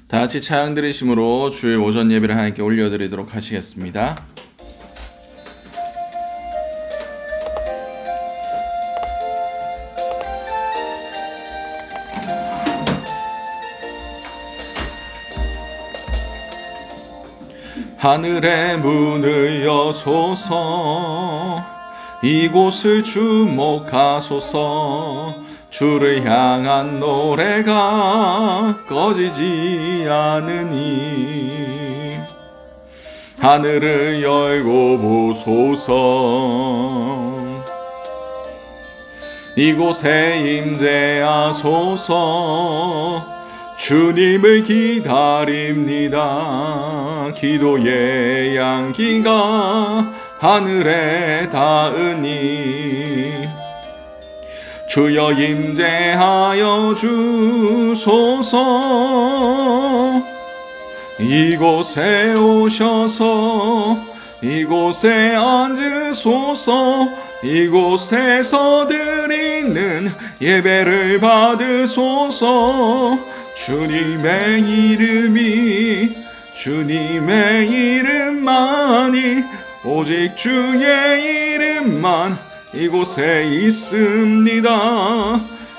다 같이 찬양 드리심으로 주일 오전 예배를 하나님께 올려드리도록 하시겠습니다. 하늘의 문을 여소서, 이곳을 주목하소서. 주를 향한 노래가 꺼지지 않으니 하늘을 열고 보소서. 이곳에 임재하소서. 주님을 기다립니다. 기도의 양기가 하늘에 닿으니 주여 임재하여 주소서. 이곳에 오셔서 이곳에 앉으소서. 이곳에서 드리는 예배를 받으소서. 주님의 이름만이 오직 주의 이름만 이곳에 있습니다.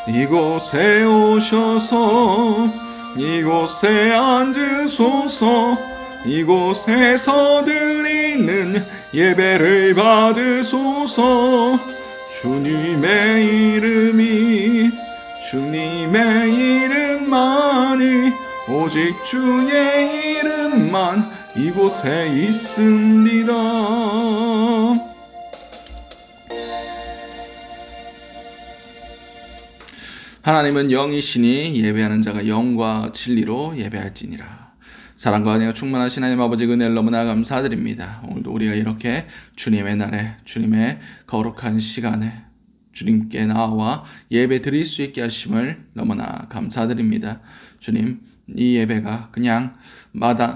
이곳에 오셔서 이곳에 앉으소서. 이곳에서 드리는 예배를 받으소서. 주님의 이름만이 오직 주의 이름만 이곳에 있습니다. 하나님은 영이시니 예배하는 자가 영과 진리로 예배할지니라. 사랑과 은혜가 충만하신 하나님 아버지 은혜를 너무나 감사드립니다. 오늘도 우리가 이렇게 주님의 날에 주님의 거룩한 시간에 주님께 나와 예배 드릴 수 있게 하심을 너무나 감사드립니다. 주님, 이 예배가 그냥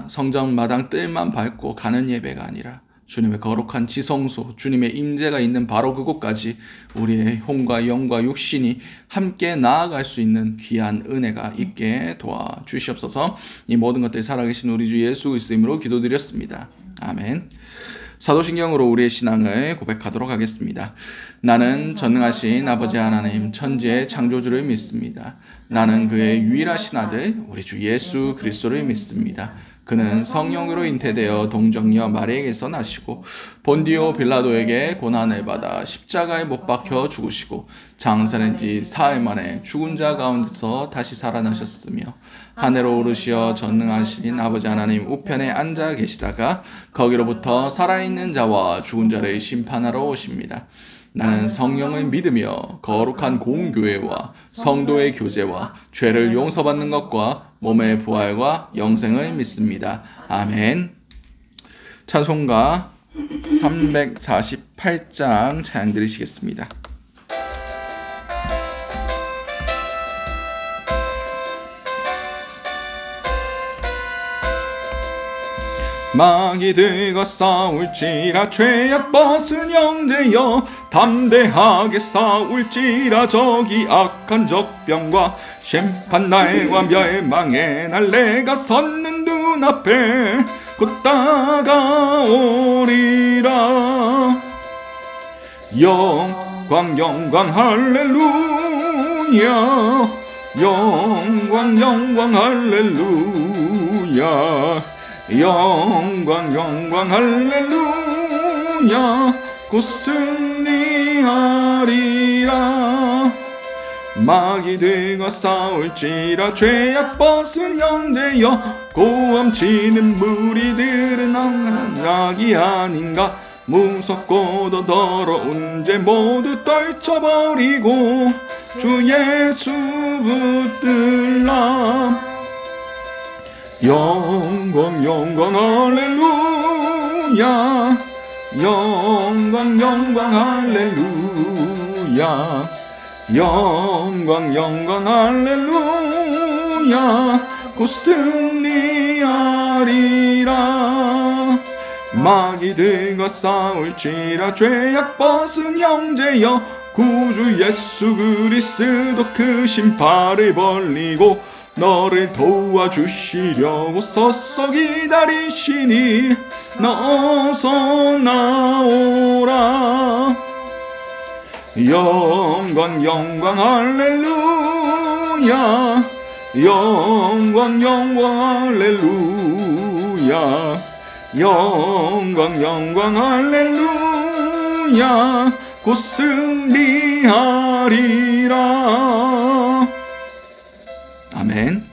성전 마당 뜰만 밟고 가는 예배가 아니라 주님의 거룩한 지성소, 주님의 임재가 있는 바로 그곳까지 우리의 혼과 영과 육신이 함께 나아갈 수 있는 귀한 은혜가 있게 도와주시옵소서. 이 모든 것들이 살아계신 우리 주 예수 그리스도 이름으로 기도드렸습니다. 아멘. 사도신경으로 우리의 신앙을 고백하도록 하겠습니다. 나는 전능하신 아버지 하나님 천지의 창조주를 믿습니다. 나는 그의 유일하신 아들 우리 주 예수 그리스도를 믿습니다. 그는 성령으로 잉태되어 동정녀 마리아에게서 나시고 본디오 빌라도에게 고난을 받아 십자가에 못 박혀 죽으시고 장사된 지 사흘 만에 죽은 자 가운데서 다시 살아나셨으며 하늘로 오르시어 전능하신 아버지 하나님 우편에 앉아 계시다가 거기로부터 살아있는 자와 죽은 자를 심판하러 오십니다. 나는 성령을 믿으며 거룩한 공교회와 성도의 교제와 죄를 용서받는 것과 몸의 부활과 영생을 믿습니다. 아멘. 찬송가 348장 찬양 드리시겠습니다. 마귀들과 싸울지라 죄악 벗은 형제여 담대하게 싸울지라 저기 악한 적병과 심판날과 멸망의 날 내가 섰는 눈앞에 곧 다가오리라. 영광 할렐루야. 영광 할렐루야. 영광 할렐루야. 곧 승리하리라. 마귀들과 싸울지라 죄악 벗은 형제여 고함치는 무리들은 악이 아닌가. 무섭고도 더러운 죄 모두 떨쳐버리고 주 예수 붙들라. 영광 할렐루야. 영광 할렐루야. 영광 할렐루야. 곧 승리하리라. 마귀들과 싸울지라 죄악 벗은 형제여 구주 예수 그리스도 그 신발을 벌리고 너를 도와주시려고 서서 기다리시니 어서 나오라. 영광 영광 할렐루야. 영광 영광 할렐루야. 영광 영광 할렐루야. 곧 승리하리라. 아멘.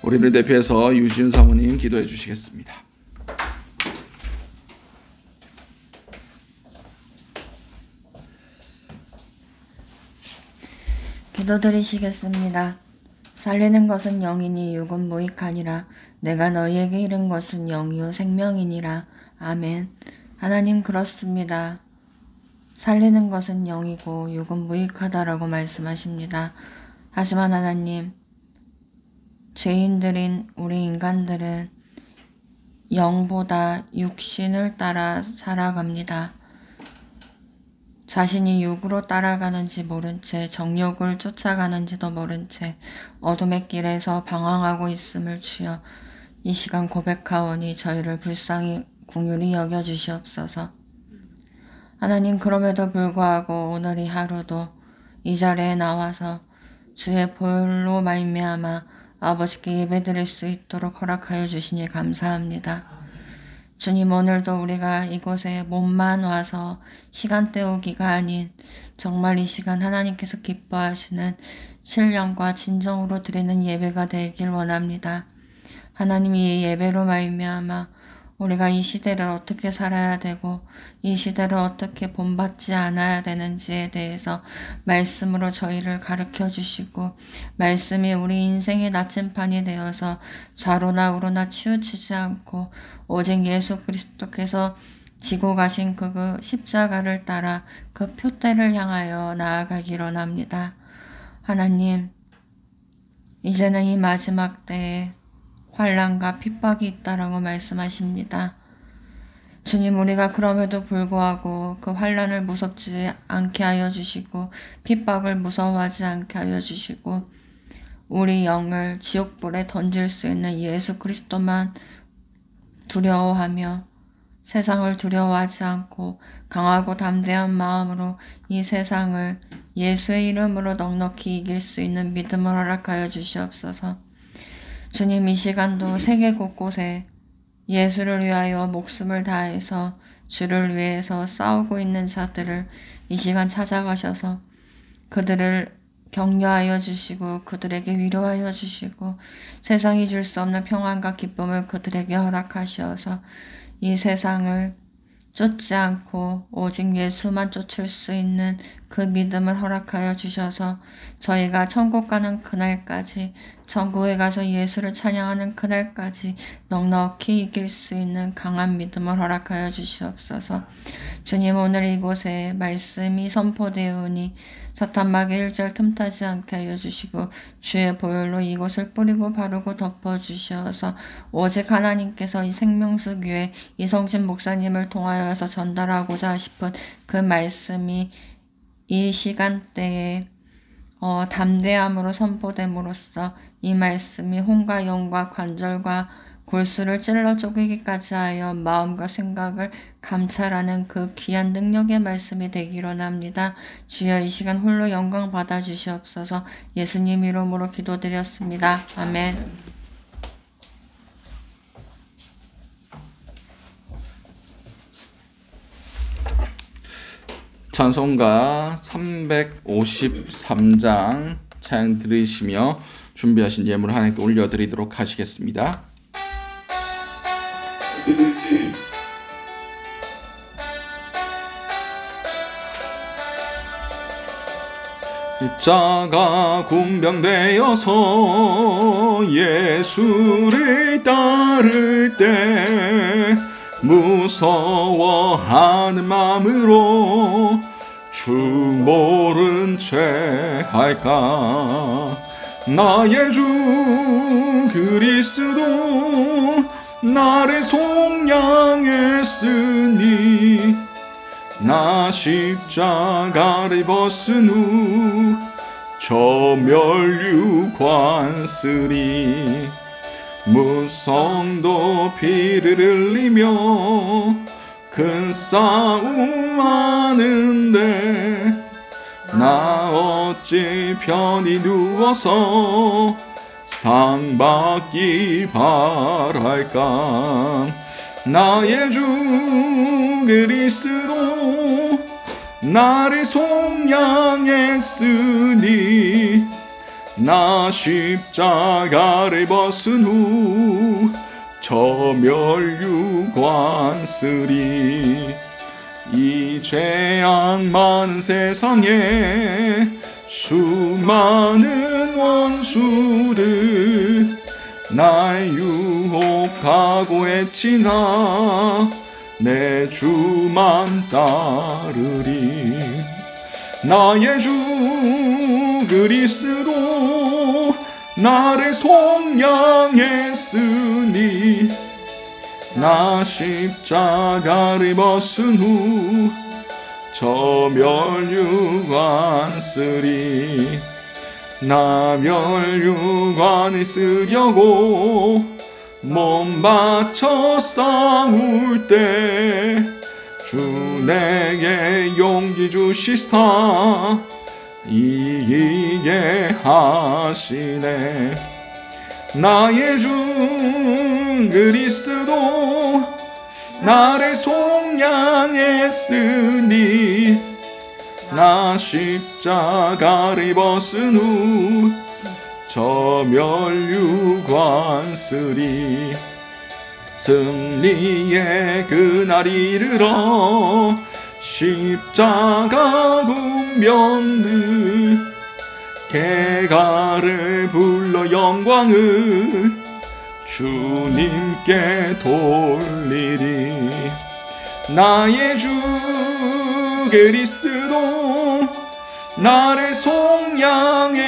우리를 대표해서 유시윤 사모님 기도해 주시겠습니다. 기도드리시겠습니다. 살리는 것은 영이니 육은 무익하니라. 내가 너희에게 이른 것은 영이요 생명이니라. 아멘. 하나님, 그렇습니다. 살리는 것은 영이고 육은 무익하다라고 말씀하십니다. 하지만 하나님, 죄인들인 우리 인간들은 영보다 육신을 따라 살아갑니다. 자신이 육으로 따라가는지 모른 채 정욕을 쫓아가는지도 모른 채 어둠의 길에서 방황하고 있음을 주여 이 시간 고백하오니 저희를 불쌍히 긍휼히 여겨주시옵소서. 하나님, 그럼에도 불구하고 오늘 이 하루도 이 자리에 나와서 주의 보혈로 말미암아 아버지께 예배드릴 수 있도록 허락하여 주시니 감사합니다. 주님, 오늘도 우리가 이곳에 몸만 와서 시간 때우기가 아닌 정말 이 시간 하나님께서 기뻐하시는 신령과 진정으로 드리는 예배가 되길 원합니다. 하나님이 이 예배로 말미암아 우리가 이 시대를 어떻게 살아야 되고 이 시대를 어떻게 본받지 않아야 되는지에 대해서 말씀으로 저희를 가르쳐 주시고 말씀이 우리 인생의 나침판이 되어서 좌로나 우로나 치우치지 않고 오직 예수 그리스도께서 지고 가신 그 십자가를 따라 그 표대를 향하여 나아가기를 원합니다. 하나님, 이제는 이 마지막 때에 환난과 핍박이 있다라고 말씀하십니다. 주님, 우리가 그럼에도 불구하고 그 환난을 무섭지 않게 하여 주시고 핍박을 무서워하지 않게 하여 주시고 우리 영을 지옥불에 던질 수 있는 예수 그리스도만 두려워하며 세상을 두려워하지 않고 강하고 담대한 마음으로 이 세상을 예수의 이름으로 넉넉히 이길 수 있는 믿음을 허락하여 주시옵소서. 주님, 이 시간도 세계 곳곳에 예수를 위하여 목숨을 다해서 주를 위해서 싸우고 있는 자들을 이 시간 찾아가셔서 그들을 격려하여 주시고 그들에게 위로하여 주시고 세상이 줄 수 없는 평안과 기쁨을 그들에게 허락하셔서 이 세상을 쫓지 않고 오직 예수만 쫓을 수 있는 그 믿음을 허락하여 주셔서 저희가 천국 가는 그날까지 천국에 가서 예수를 찬양하는 그날까지 넉넉히 이길 수 있는 강한 믿음을 허락하여 주시옵소서. 주님, 오늘 이곳에 말씀이 선포되오니 사탄마귀의 일절 틈타지 않게 하여 주시고 주의 보혈로 이곳을 뿌리고 바르고 덮어주셔서 오직 하나님께서 이 생명수 교회 이성진 목사님을 통하여서 전달하고자 싶은 그 말씀이 이 시간대에 담대함으로 선포됨으로써 이 말씀이 혼과 영과 관절과 골수를 찔러 쪼개기까지 하여 마음과 생각을 감찰하는 그 귀한 능력의 말씀이 되기로 합니다. 주여, 이 시간 홀로 영광 받아주시옵소서. 예수님 이름으로 기도드렸습니다. 아멘. 찬송가 353장 찬양 들으시며 준비하신 예물을 하나님께 올려드리도록 하시겠습니다. 입자가 군병되어서 예수를 따를 때 무서워하는 마음으로 주 모른 채 할까. 나의 주 그리스도 나를 속량했으니 나 십자가를 벗은 후 저멸류관쓰리 무성도 피를 흘리며 큰 싸움 하는데 나 어찌 편히 누워서 상 받기 바랄까. 나의 주 그리스도 나를 속량했으니 나 십자가를 벗은 후 저멸류관쓰리. 이 죄악 많은 세상에 수많은 원수들 날 유혹하고 애치나 내 주만 따르리. 나의 주 그리스도 나를 속량했으니 나 십자가를 벗은 후 저멸류관쓰리. 나 멸류관을 쓰려고 몸 바쳐 싸울 때 주 내게 용기 주시사 이기게 하시네. 나의 주 그리스도 나를 속량했으니 나 십자가를 벗은 후 저멸류관쓰리. 승리의 그날이 이르러 십자가 군병들 개가를 불러 영광을 주님께 돌리리. 나의 주 그리스도 나를 속량했으니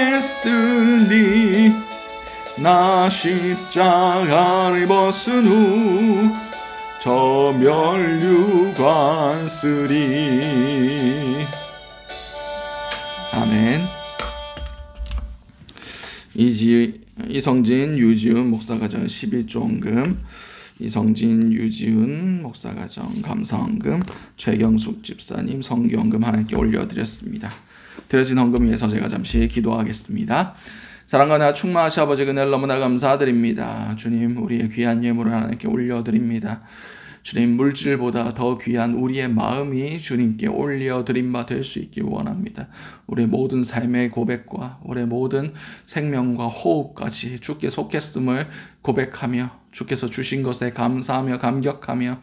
나 십자가를 벗은 후 저멸류관쓰리. 아멘. 이성진 유지훈 목사가정 11조원금, 이성진 유지훈 목사가정 감사원금, 최경숙 집사님 성교원금 하나님께 올려드렸습니다. 드려진 헌금 위해서 제가 잠시 기도하겠습니다. 사랑과 나 충만하신 아버지 은혜를 너무나 감사드립니다. 주님, 우리의 귀한 예물을 하나님께 올려드립니다. 주님, 물질보다 더 귀한 우리의 마음이 주님께 올려드린 바 될 수 있기 원합니다. 우리의 모든 삶의 고백과 우리의 모든 생명과 호흡까지 주께 속했음을 고백하며 주께서 주신 것에 감사하며 감격하며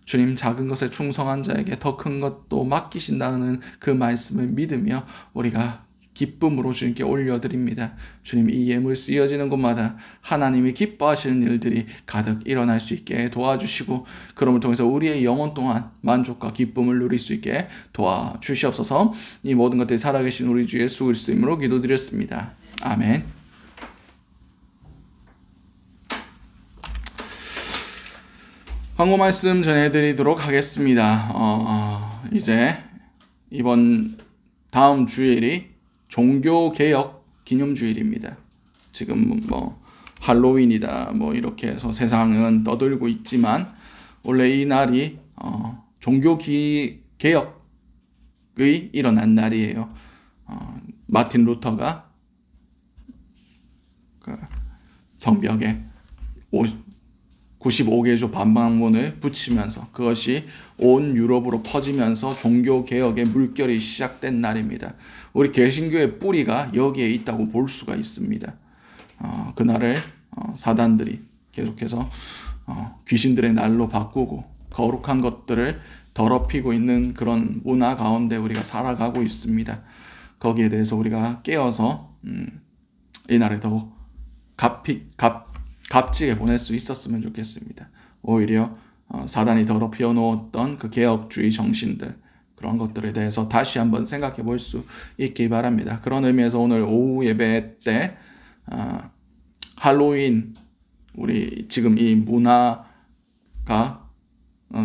주님, 작은 것에 충성한 자에게 더 큰 것도 맡기신다는 그 말씀을 믿으며 우리가 기쁨으로 주님께 올려드립니다. 주님, 이 예물 쓰여지는 곳마다 하나님이 기뻐하시는 일들이 가득 일어날 수 있게 도와주시고 그럼을 통해서 우리의 영혼 동안 만족과 기쁨을 누릴 수 있게 도와주시옵소서. 이 모든 것들이 살아계신 우리 주 예수 그리스도 이름으로 기도드렸습니다. 아멘. 광고 말씀 전해드리도록 하겠습니다. 이제 다음 주일이 종교개혁 기념주일입니다. 지금 할로윈이다 이렇게 해서 세상은 떠들고 있지만 원래 이 날이 종교개혁의 일어난 날이에요. 마틴 루터가 그 성벽에 95개조 반박문을 붙이면서 그것이 온 유럽으로 퍼지면서 종교개혁의 물결이 시작된 날입니다. 우리 개신교의 뿌리가 여기에 있다고 볼 수가 있습니다. 그날을 사단들이 계속해서 귀신들의 날로 바꾸고 거룩한 것들을 더럽히고 있는 그런 문화 가운데 우리가 살아가고 있습니다. 거기에 대해서 우리가 깨어서 이 날에 더 값지게 보낼 수 있었으면 좋겠습니다. 오히려 사단이 더럽혀 놓았던 그 개혁주의 정신들, 그런 것들에 대해서 다시 한번 생각해 볼 수 있기 바랍니다. 그런 의미에서 오늘 오후 예배 때 할로윈, 우리 지금 이 문화가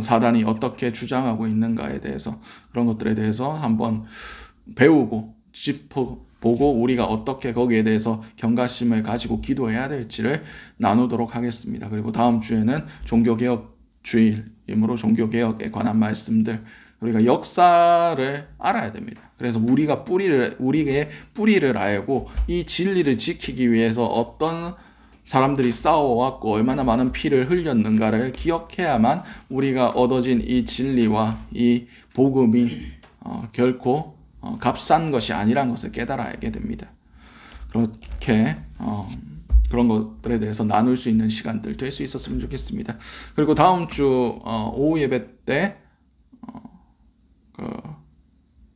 사단이 어떻게 주장하고 있는가에 대해서 그런 것들에 대해서 한번 배우고 보고 우리가 어떻게 거기에 대해서 경각심을 가지고 기도해야 될지를 나누도록 하겠습니다. 그리고 다음 주에는 종교개혁 주일이므로 종교개혁에 관한 말씀들, 우리가 역사를 알아야 됩니다. 그래서 우리의 뿌리를 알고 이 진리를 지키기 위해서 어떤 사람들이 싸워왔고 얼마나 많은 피를 흘렸는가를 기억해야만 우리가 얻어진 이 진리와 이 복음이 결코 값싼 것이 아니란 것을 깨달아 알게 됩니다. 그렇게 그런 것들에 대해서 나눌 수 있는 시간들 될 수 있었으면 좋겠습니다. 그리고 다음 주 오후 예배 때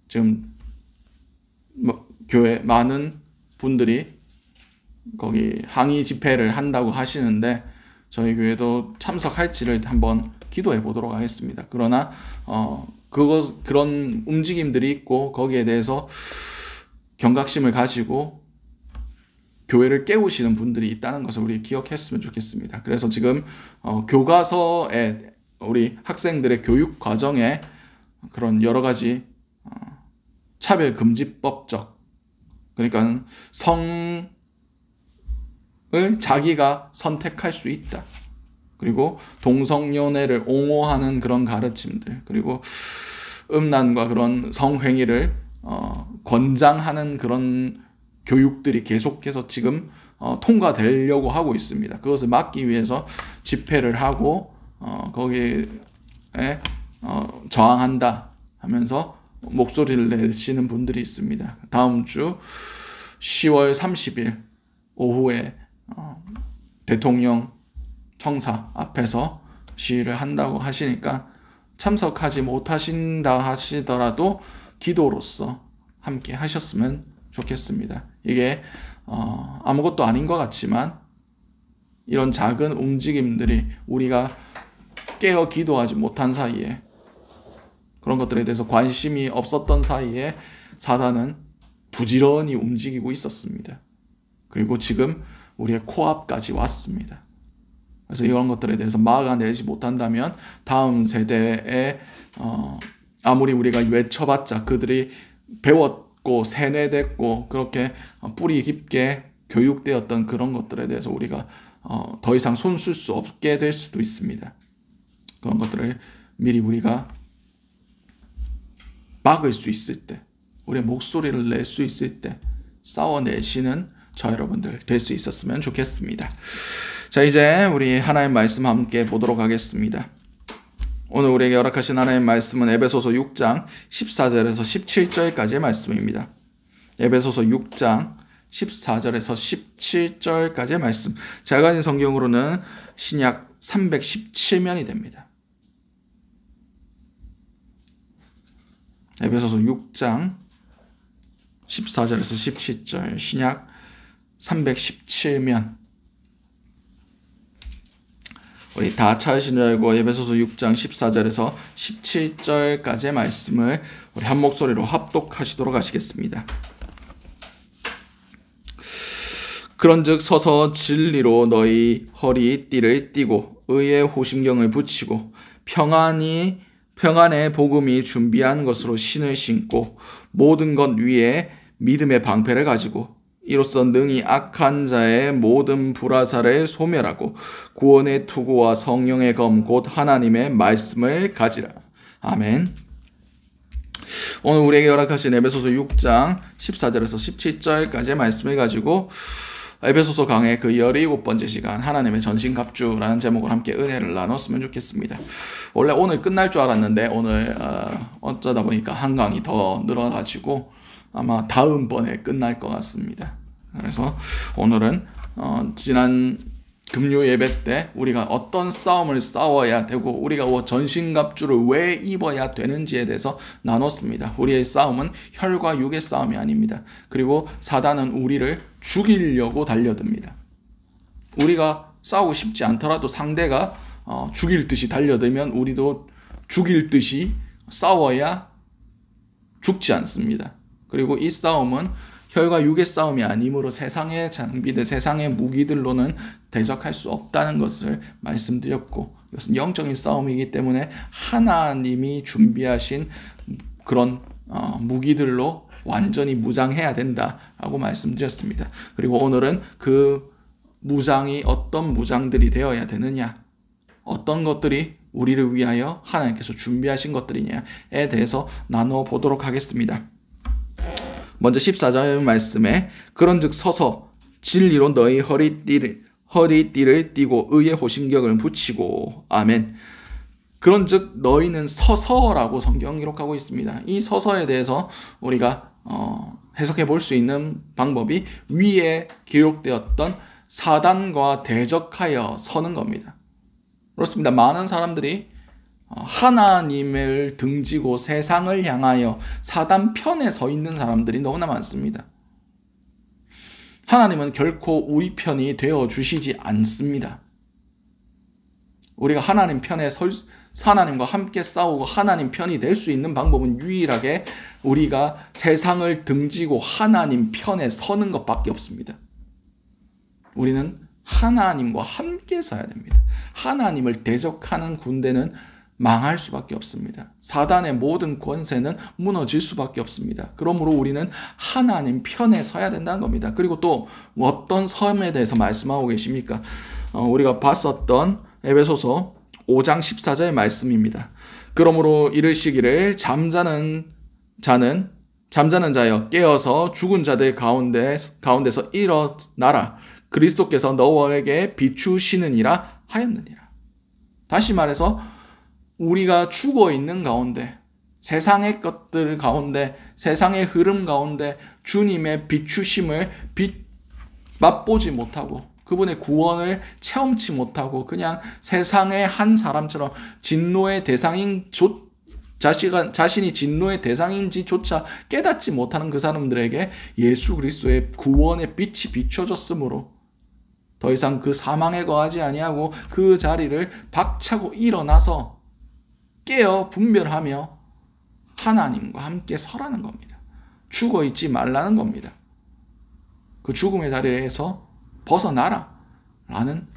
지금 교회 많은 분들이 거기 항의 집회를 한다고 하시는데 저희 교회도 참석할지를 한번 기도해 보도록 하겠습니다. 그러나 그런 움직임들이 있고 거기에 대해서 경각심을 가지고 교회를 깨우시는 분들이 있다는 것을 우리 기억했으면 좋겠습니다. 그래서 지금 교과서에 우리 학생들의 교육 과정에 그런 여러 가지 차별금지법적, 그러니까 성을 자기가 선택할 수 있다. 그리고 동성연애를 옹호하는 그런 가르침들, 그리고 음란과 그런 성행위를 권장하는 그런 교육들이 계속해서 지금 통과되려고 하고 있습니다. 그것을 막기 위해서 집회를 하고 거기에 저항한다 하면서 목소리를 내시는 분들이 있습니다. 다음 주 10월 30일 오후에 대통령 청사 앞에서 시위를 한다고 하시니까 참석하지 못하신다 하시더라도 기도로서 함께 하셨으면 좋겠습니다. 이게 아무것도 아닌 것 같지만 이런 작은 움직임들이 우리가 깨어 기도하지 못한 사이에, 그런 것들에 대해서 관심이 없었던 사이에 사단은 부지런히 움직이고 있었습니다. 그리고 지금 우리의 코앞까지 왔습니다. 그래서 이런 것들에 대해서 막아내지 못한다면 다음 세대에 아무리 우리가 외쳐봤자 그들이 배웠고 세뇌됐고 그렇게 뿌리 깊게 교육되었던 그런 것들에 대해서 우리가 더 이상 손 쓸 수 없게 될 수도 있습니다. 그런 것들을 미리 우리가 막을 수 있을 때, 우리의 목소리를 낼 수 있을 때 싸워내시는 저 여러분들 될 수 있었으면 좋겠습니다. 자, 이제 우리 하나님 말씀 함께 보도록 하겠습니다. 오늘 우리에게 허락하신 하나님 말씀은 에베소서 6장 14절에서 17절까지의 말씀입니다. 에베소서 6장 14절에서 17절까지의 말씀. 제가 가진 성경으로는 신약 317면이 됩니다. 에베소서 6장 14절에서 17절 신약 317면. 우리 다 찾으신 줄 알고 에베소서 6장 14절에서 17절까지의 말씀을 우리 한 목소리로 합독하시도록 하시겠습니다. 그런즉 서서 진리로 너희 허리 띠를 띠고 의의 호심경을 붙이고 평안의 복음이 준비한 것으로 신을 신고 모든 것 위에 믿음의 방패를 가지고 이로써 능히 악한 자의 모든 불화살을 소멸하고 구원의 투구와 성령의 검 곧 하나님의 말씀을 가지라. 아멘. 오늘 우리에게 허락하신 에베소서 6장 14절에서 17절까지의 말씀을 가지고 에베소서 강의 그 17번째 시간 하나님의 전신갑주라는 제목으로 함께 은혜를 나눴으면 좋겠습니다. 원래 오늘 끝날 줄 알았는데 오늘 어쩌다 보니까 한 강이 더 늘어가지고 아마 다음번에 끝날 것 같습니다. 그래서 오늘은 지난 금요 예배 때 우리가 어떤 싸움을 싸워야 되고 우리가 전신갑주를 왜 입어야 되는지에 대해서 나눴습니다. 우리의 싸움은 혈과 육의 싸움이 아닙니다. 그리고 사단은 우리를 죽이려고 달려듭니다. 우리가 싸우고 싶지 않더라도 상대가 죽일 듯이 달려들면 우리도 죽일 듯이 싸워야 죽지 않습니다. 그리고 이 싸움은 혈과 육의 싸움이 아니므로 세상의 장비들, 세상의 무기들로는 대적할 수 없다는 것을 말씀드렸고, 이것은 영적인 싸움이기 때문에 하나님이 준비하신 그런 무기들로 완전히 무장해야 된다라고 말씀드렸습니다. 그리고 오늘은 그 무장이 어떤 무장들이 되어야 되느냐, 어떤 것들이 우리를 위하여 하나님께서 준비하신 것들이냐에 대해서 나누어 보도록 하겠습니다. 먼저 14절 말씀에 그런즉 서서 진리로 너희 허리띠를 띠고 의의 호심격을 붙이고 아멘. 그런즉 너희는 서서라고 성경 기록하고 있습니다. 이 서서에 대해서 우리가 해석해 볼 수 있는 방법이 위에 기록되었던 사단과 대적하여 서는 겁니다. 그렇습니다. 많은 사람들이 하나님을 등지고 세상을 향하여 사단 편에 서 있는 사람들이 너무나 많습니다. 하나님은 결코 우리 편이 되어 주시지 않습니다. 우리가 하나님 편에 하나님과 함께 싸우고 하나님 편이 될 수 있는 방법은 유일하게 우리가 세상을 등지고 하나님 편에 서는 것밖에 없습니다. 우리는 하나님과 함께 서야 됩니다. 하나님을 대적하는 군대는 망할 수밖에 없습니다. 사단의 모든 권세는 무너질 수밖에 없습니다. 그러므로 우리는 하나님 편에 서야 된다는 겁니다. 그리고 또 어떤 섬에 대해서 말씀하고 계십니까? 우리가 봤었던 에베소서 5장 14절 말씀입니다. 그러므로 이르시기를 잠자는 자여 깨어서 죽은 자들 가운데서 일어나라. 그리스도께서 너에게 비추시느니라 하였느니라. 다시 말해서 우리가 죽어 있는 가운데, 세상의 것들 가운데, 세상의 흐름 가운데 주님의 비추심을 맛보지 못하고 그분의 구원을 체험치 못하고 그냥 세상의 한 사람처럼 진노의 대상인 자신이 진노의 대상인지조차 깨닫지 못하는 그 사람들에게 예수 그리스도의 구원의 빛이 비춰졌으므로 더 이상 그 사망에 거하지 아니하고 그 자리를 박차고 일어나서 깨어 분별하며 하나님과 함께 서라는 겁니다. 죽어 있지 말라는 겁니다. 그 죽음의 자리에서 벗어나라 라는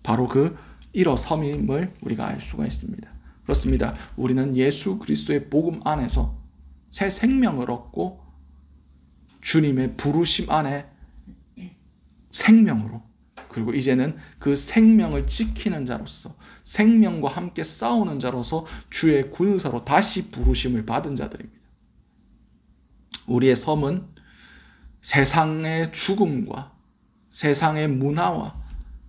바로 그 일어섬임을 우리가 알 수가 있습니다. 그렇습니다. 우리는 예수 그리스도의 복음 안에서 새 생명을 얻고 주님의 부르심 안에 생명으로, 그리고 이제는 그 생명을 지키는 자로서, 생명과 함께 싸우는 자로서 주의 군사로 다시 부르심을 받은 자들입니다. 우리의 섬은 세상의 죽음과 세상의 문화와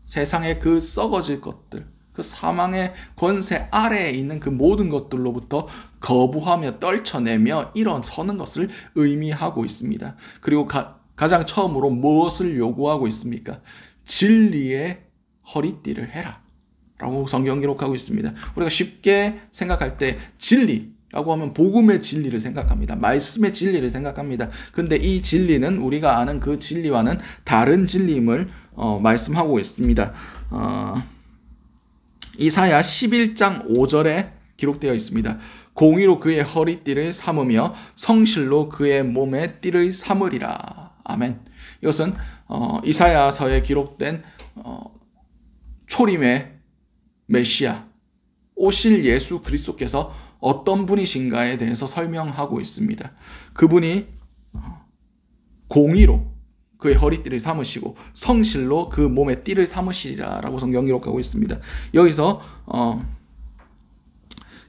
세상의 그 썩어질 것들, 그 사망의 권세 아래에 있는 그 모든 것들로부터 거부하며 떨쳐내며 일어서는 것을 의미하고 있습니다. 그리고 가장 처음으로 무엇을 요구하고 있습니까? 진리의 허리띠를 해라 라고 성경 기록하고 있습니다. 우리가 쉽게 생각할 때 진리라고 하면 복음의 진리를 생각합니다. 말씀의 진리를 생각합니다. 근데 이 진리는 우리가 아는 그 진리와는 다른 진리임을 말씀하고 있습니다. 이사야 11장 5절에 기록되어 있습니다. 공의로 그의 허리띠를 삼으며 성실로 그의 몸에 띠를 삼으리라. 아멘. 이것은 이사야서에 기록된 초림의 메시아, 오실 예수 그리스도께서 어떤 분이신가에 대해서 설명하고 있습니다. 그분이 공의로 그의 허리띠를 삼으시고 성실로 그 몸에 띠를 삼으시리라 라고 성경 기록하고 있습니다. 여기서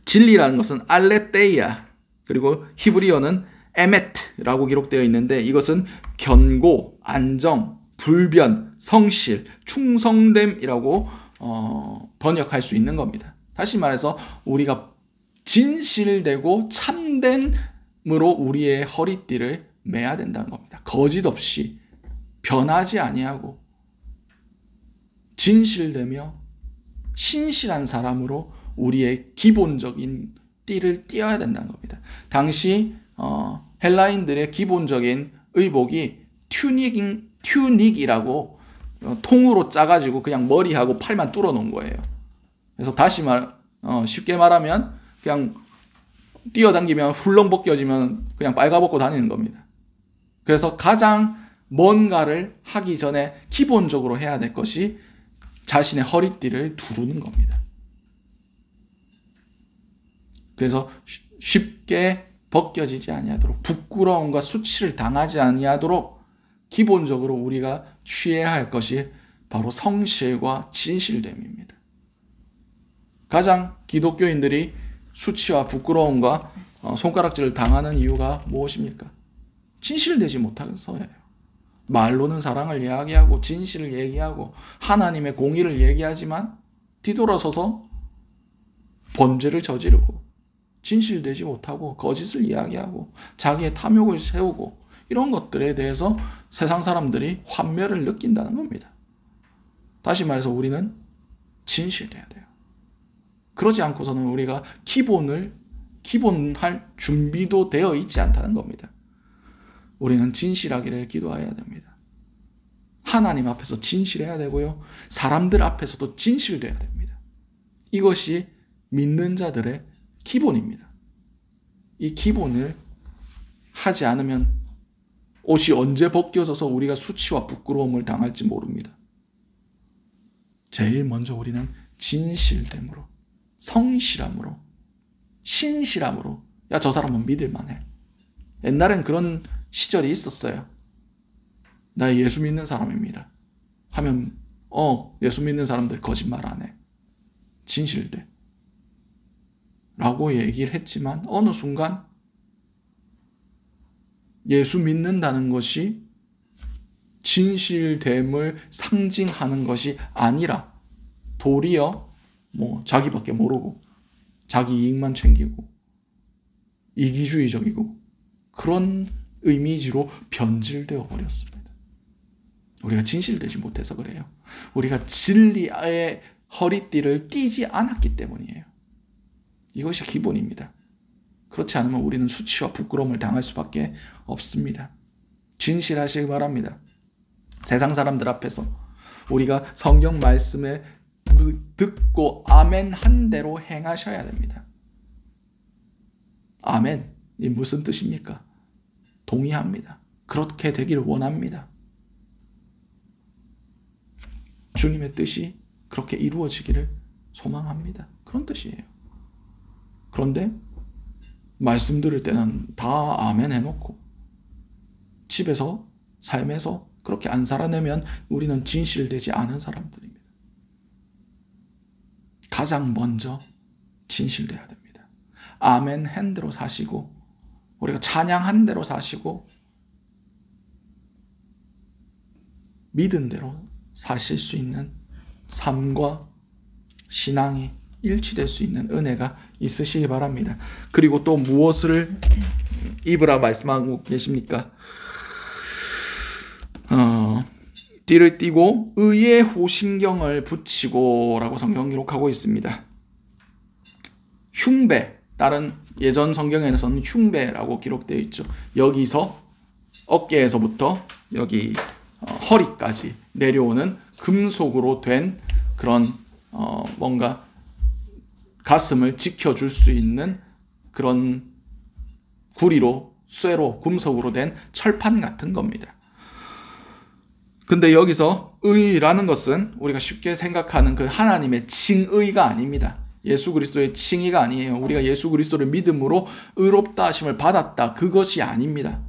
진리라는 것은 알레테이아, 그리고 히브리어는 에메트라고 기록되어 있는데 이것은 견고, 안정, 불변, 성실, 충성됨이라고 번역할 수 있는 겁니다. 다시 말해서 우리가 진실되고 참됨으로 우리의 허리띠를 매야 된다는 겁니다. 거짓 없이 변하지 아니하고 진실되며 신실한 사람으로 우리의 기본적인 띠를 띄어야 된다는 겁니다. 당시 헬라인들의 기본적인 의복이 튜닉이라고 통으로 짜가지고 그냥 머리하고 팔만 뚫어 놓은 거예요. 그래서 쉽게 말하면 그냥 뛰어당기면 훌렁 벗겨지면 그냥 빨가벗고 다니는 겁니다. 그래서 가장 뭔가를 하기 전에 기본적으로 해야 될 것이 자신의 허리띠를 두르는 겁니다. 그래서 쉽게 벗겨지지 아니하도록, 부끄러움과 수치를 당하지 아니하도록 기본적으로 우리가 취해야 할 것이 바로 성실과 진실됨입니다. 가장 기독교인들이 수치와 부끄러움과 손가락질을 당하는 이유가 무엇입니까? 진실되지 못해서예요. 말로는 사랑을 이야기하고 진실을 얘기하고 하나님의 공의를 얘기하지만 뒤돌아서서 범죄를 저지르고 진실되지 못하고 거짓을 이야기하고 자기의 탐욕을 세우고 이런 것들에 대해서 세상 사람들이 환멸을 느낀다는 겁니다. 다시 말해서 우리는 진실돼야 돼요. 그러지 않고서는 우리가 기본할 준비도 되어 있지 않다는 겁니다. 우리는 진실하기를 기도해야 됩니다. 하나님 앞에서 진실해야 되고요. 사람들 앞에서도 진실돼야 됩니다. 이것이 믿는 자들의 기본입니다. 이 기본을 하지 않으면 옷이 언제 벗겨져서 우리가 수치와 부끄러움을 당할지 모릅니다. 제일 먼저 우리는 진실됨으로, 성실함으로, 신실함으로, 야, 저 사람은 믿을만해. 옛날엔 그런 시절이 있었어요. 나 예수 믿는 사람입니다. 하면 예수 믿는 사람들 거짓말 안 해. 진실돼. 라고 얘기를 했지만 어느 순간 예수 믿는다는 것이 진실됨을 상징하는 것이 아니라 도리어 자기밖에 모르고 자기 이익만 챙기고 이기주의적이고 그런 이미지로 변질되어 버렸습니다. 우리가 진실되지 못해서 그래요. 우리가 진리의 허리띠를 띠지 않았기 때문이에요. 이것이 기본입니다. 그렇지 않으면 우리는 수치와 부끄러움을 당할 수밖에 없습니다. 진실하시기 바랍니다. 세상 사람들 앞에서 우리가 성경 말씀에 듣고 아멘 한 대로 행하셔야 됩니다. 아멘, 이 무슨 뜻입니까? 동의합니다. 그렇게 되기를 원합니다. 주님의 뜻이 그렇게 이루어지기를 소망합니다. 그런 뜻이에요. 그런데 말씀 들을 때는 다 아멘 해놓고 집에서 삶에서 그렇게 안 살아내면 우리는 진실되지 않은 사람들입니다. 가장 먼저 진실돼야 됩니다. 아멘 한 대로 사시고 우리가 찬양한 대로 사시고 믿은 대로 사실 수 있는 삶과 신앙이 일치될 수 있는 은혜가 있으시기 바랍니다. 그리고 또 무엇을 입으라 말씀하고 계십니까? 띠를 띠고 의의 호심경을 붙이고 라고 성경 기록하고 있습니다. 흉배, 다른 예전 성경에서는 흉배라고 기록되어 있죠. 여기서 어깨에서부터 여기 허리까지 내려오는 금속으로 된 그런 뭔가 가슴을 지켜줄 수 있는 그런 구리로, 쇠로, 금속으로 된 철판 같은 겁니다. 근데 여기서 의라는 것은 우리가 쉽게 생각하는 그 하나님의 칭의가 아닙니다. 예수 그리스도의 칭의가 아니에요. 우리가 예수 그리스도를 믿음으로 의롭다 하심을 받았다. 그것이 아닙니다.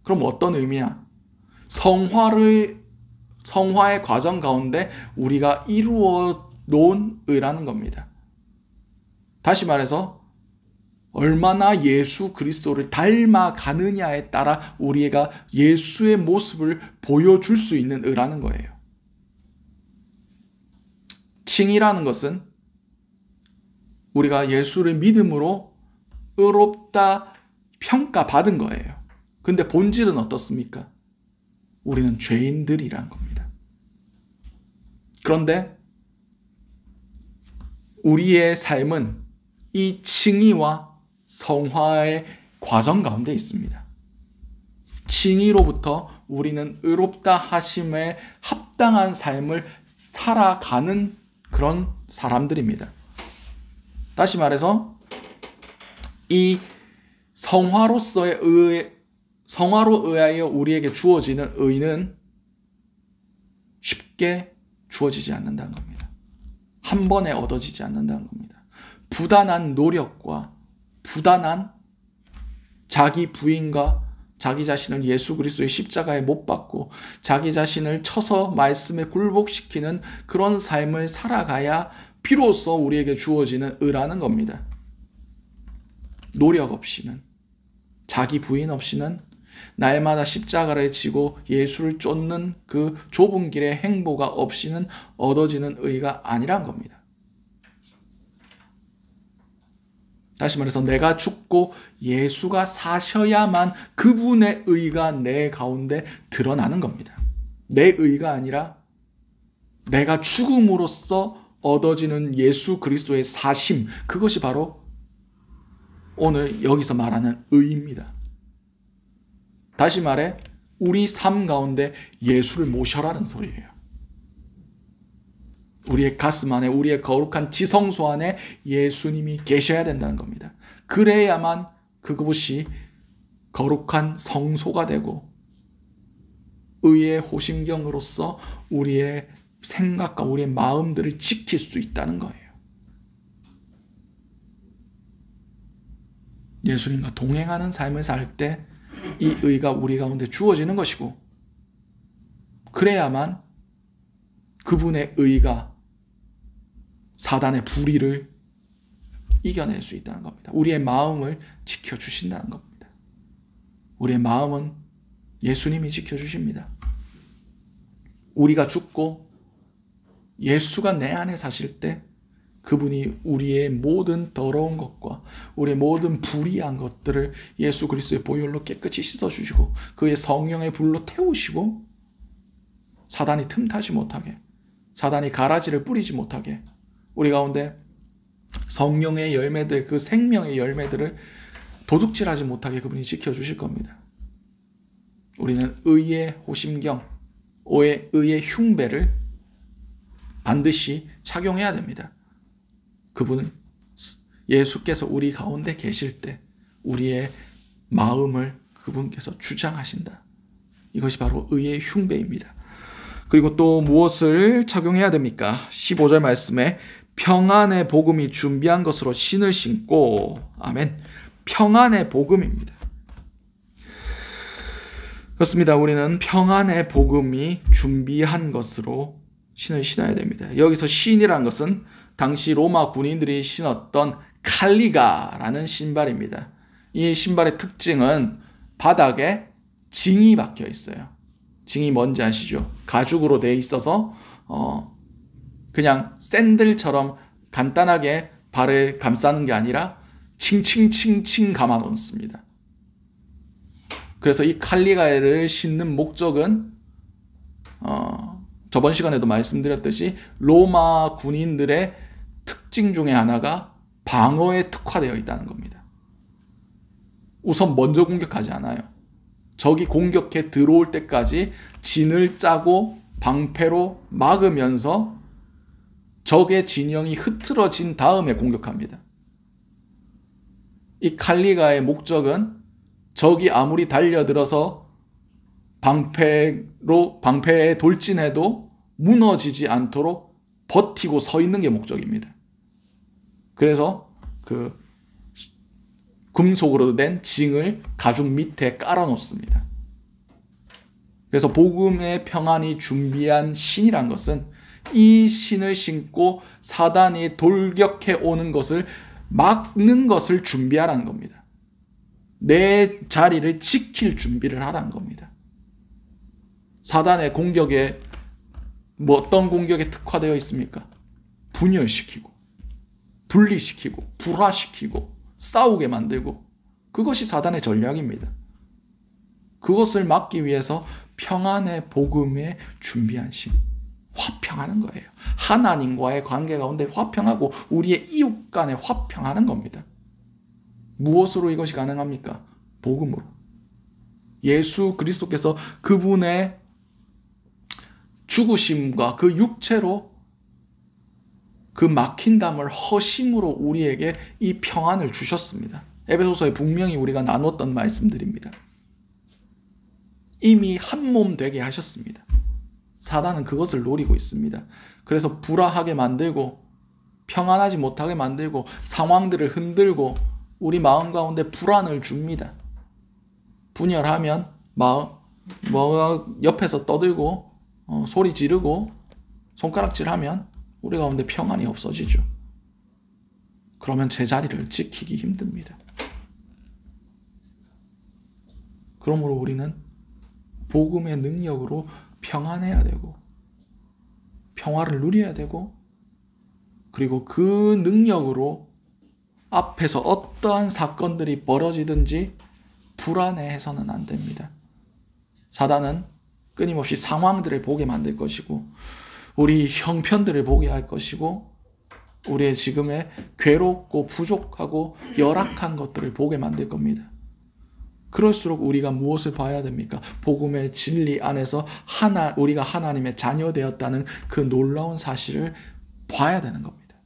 그럼 어떤 의미야? 성화의 과정 가운데 우리가 이루어 놓은 의라는 겁니다. 다시 말해서 얼마나 예수 그리스도를 닮아가느냐에 따라 우리가 예수의 모습을 보여줄 수 있는 의라는 거예요. 칭의라는 것은 우리가 예수를 믿음으로 의롭다 평가받은 거예요. 근데 본질은 어떻습니까? 우리는 죄인들이란 겁니다. 그런데 우리의 삶은 이 칭의와 성화의 과정 가운데 있습니다. 칭의로부터 우리는 의롭다 하심에 합당한 삶을 살아가는 그런 사람들입니다. 다시 말해서 이 성화로 의하여 우리에게 주어지는 의는 쉽게 주어지지 않는다는 겁니다. 한 번에 얻어지지 않는다는 겁니다. 부단한 노력과 부단한 자기 부인과 자기 자신을 예수 그리스도의 십자가에 못 박고 자기 자신을 쳐서 말씀에 굴복시키는 그런 삶을 살아가야 비로소 우리에게 주어지는 의라는 겁니다. 노력 없이는, 자기 부인 없이는, 날마다 십자가를 지고 예수를 쫓는 그 좁은 길의 행보가 없이는 얻어지는 의가 아니란 겁니다. 다시 말해서 내가 죽고 예수가 사셔야만 그분의 의가 내 가운데 드러나는 겁니다. 내 의가 아니라 내가 죽음으로써 얻어지는 예수 그리스도의 사심, 그것이 바로 오늘 여기서 말하는 의입니다. 다시 말해 우리 삶 가운데 예수를 모셔라는 소리예요. 우리의 가슴 안에, 우리의 거룩한 지성소 안에 예수님이 계셔야 된다는 겁니다. 그래야만 그것이 거룩한 성소가 되고 의의 호심경으로서 우리의 생각과 우리의 마음들을 지킬 수 있다는 거예요. 예수님과 동행하는 삶을 살 때 이 의가 우리 가운데 주어지는 것이고, 그래야만 그분의 의가 사단의 불의를 이겨낼 수 있다는 겁니다. 우리의 마음을 지켜주신다는 겁니다. 우리의 마음은 예수님이 지켜주십니다. 우리가 죽고 예수가 내 안에 사실 때 그분이 우리의 모든 더러운 것과 우리의 모든 불의한 것들을 예수 그리스도의 보혈로 깨끗이 씻어주시고 그의 성령의 불로 태우시고 사단이 틈타지 못하게, 사단이 가라지를 뿌리지 못하게 우리 가운데 성령의 열매들, 그 생명의 열매들을 도둑질하지 못하게 그분이 지켜주실 겁니다. 우리는 의의 호심경, 의의 흉배를 반드시 착용해야 됩니다. 그분은 예수께서 우리 가운데 계실 때 우리의 마음을 그분께서 주장하신다. 이것이 바로 의의 흉배입니다. 그리고 또 무엇을 착용해야 됩니까? 15절 말씀에 평안의 복음이 준비한 것으로 신을 신고, 아멘. 평안의 복음입니다. 그렇습니다. 우리는 평안의 복음이 준비한 것으로 신을 신어야 됩니다. 여기서 신이라는 것은 당시 로마 군인들이 신었던 칼리가라는 신발입니다. 이 신발의 특징은 바닥에 징이 박혀 있어요. 징이 뭔지 아시죠? 가죽으로 되어 있어서 그냥 샌들처럼 간단하게 발을 감싸는 게 아니라 칭칭칭칭 감아 놓습니다. 그래서 이 칼리가를 신는 목적은 저번 시간에도 말씀드렸듯이 로마 군인들의 특징 중에 하나가 방어에 특화되어 있다는 겁니다. 우선 먼저 공격하지 않아요. 적이 공격해 들어올 때까지 진을 짜고 방패로 막으면서 적의 진영이 흐트러진 다음에 공격합니다. 이 칼리가의 목적은 적이 아무리 달려들어서 방패에 돌진해도 무너지지 않도록 버티고 서 있는 게 목적입니다. 그래서 그 금속으로 된 징을 가죽 밑에 깔아 놓습니다. 그래서 복음의 평안이 준비한 신이란 것은 이 신을 신고 사단이 돌격해 오는 것을 막는 것을 준비하라는 겁니다. 내 자리를 지킬 준비를 하라는 겁니다. 사단의 공격에 어떤 공격에 특화되어 있습니까? 분열시키고, 분리시키고, 불화시키고, 싸우게 만들고, 그것이 사단의 전략입니다. 그것을 막기 위해서 평안의 복음에 준비한 신, 화평하는 거예요. 하나님과의 관계 가운데 화평하고 우리의 이웃 간에 화평하는 겁니다. 무엇으로 이것이 가능합니까? 복음으로. 예수 그리스도께서 그분의 죽으심과 그 육체로 그 막힌 담을 허심으로 우리에게 이 평안을 주셨습니다. 에베소서에 분명히 우리가 나눴던 말씀들입니다. 이미 한 몸 되게 하셨습니다. 사단은 그것을 노리고 있습니다. 그래서 불화하게 만들고 평안하지 못하게 만들고 상황들을 흔들고 우리 마음 가운데 불안을 줍니다. 분열하면 옆에서 떠들고 소리 지르고 손가락질하면 우리 가운데 평안이 없어지죠. 그러면 제자리를 지키기 힘듭니다. 그러므로 우리는 복음의 능력으로 평안해야 되고 평화를 누려야 되고 그리고 그 능력으로 앞에서 어떠한 사건들이 벌어지든지 불안해해서는 안 됩니다. 사단은 끊임없이 상황들을 보게 만들 것이고 우리 형편들을 보게 할 것이고 우리의 지금의 괴롭고 부족하고 열악한 것들을 보게 만들 겁니다. 그럴수록 우리가 무엇을 봐야 됩니까? 복음의 진리 안에서 우리가 하나님의 자녀되었다는 그 놀라운 사실을 봐야 되는 겁니다.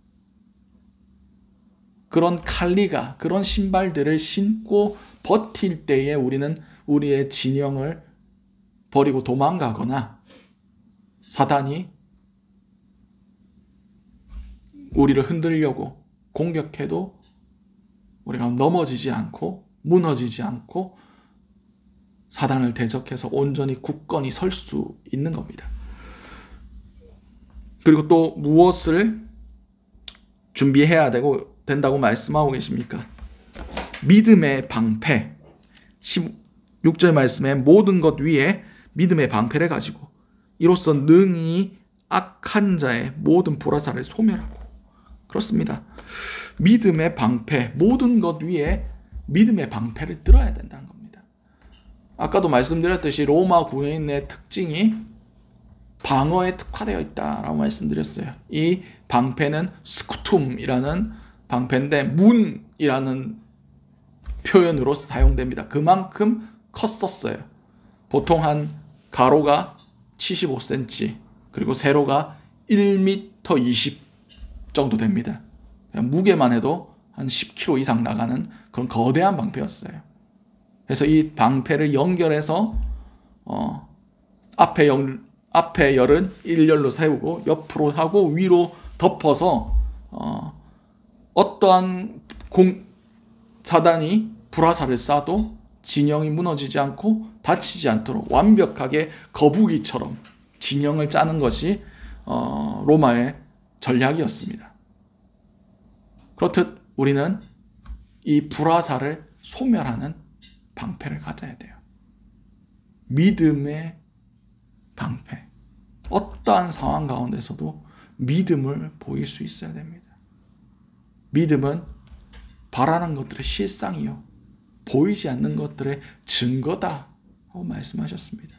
그런 칼리가, 그런 신발들을 신고 버틸 때에 우리는 우리의 진영을 버리고 도망가거나 사단이 우리를 흔들려고 공격해도 우리가 넘어지지 않고 무너지지 않고 사단을 대적해서 온전히 굳건히 설 수 있는 겁니다. 그리고 또 무엇을 준비해야 된다고 말씀하고 계십니까? 믿음의 방패. 16절 말씀에 모든 것 위에 믿음의 방패를 가지고 이로써 능히 악한 자의 모든 불화살을 소멸하고. 그렇습니다. 믿음의 방패, 모든 것 위에 믿음의 방패를 들어야 된다는 겁니다. 아까도 말씀드렸듯이 로마 군인의 특징이 방어에 특화되어 있다라고 말씀드렸어요. 이 방패는 스쿠툼이라는 방패인데 문이라는 표현으로 사용됩니다. 그만큼 컸었어요. 보통 한 가로가 75cm 그리고 세로가 1m 20 정도 됩니다. 무게만 해도 한 10kg 이상 나가는 그런 거대한 방패였어요. 그래서 이 방패를 연결해서 앞에 열은 1열로 세우고 옆으로 하고 위로 덮어서 어떠한 사단이 불화살을 쏴도 진영이 무너지지 않고 다치지 않도록 완벽하게 거북이처럼 진영을 짜는 것이 로마의 전략이었습니다. 그렇듯 우리는 이 불화살을 소멸하는 방패를 가져야 돼요. 믿음의 방패. 어떠한 상황 가운데서도 믿음을 보일 수 있어야 됩니다. 믿음은 바라는 것들의 실상이요 보이지 않는 것들의 증거다라고 말씀하셨습니다.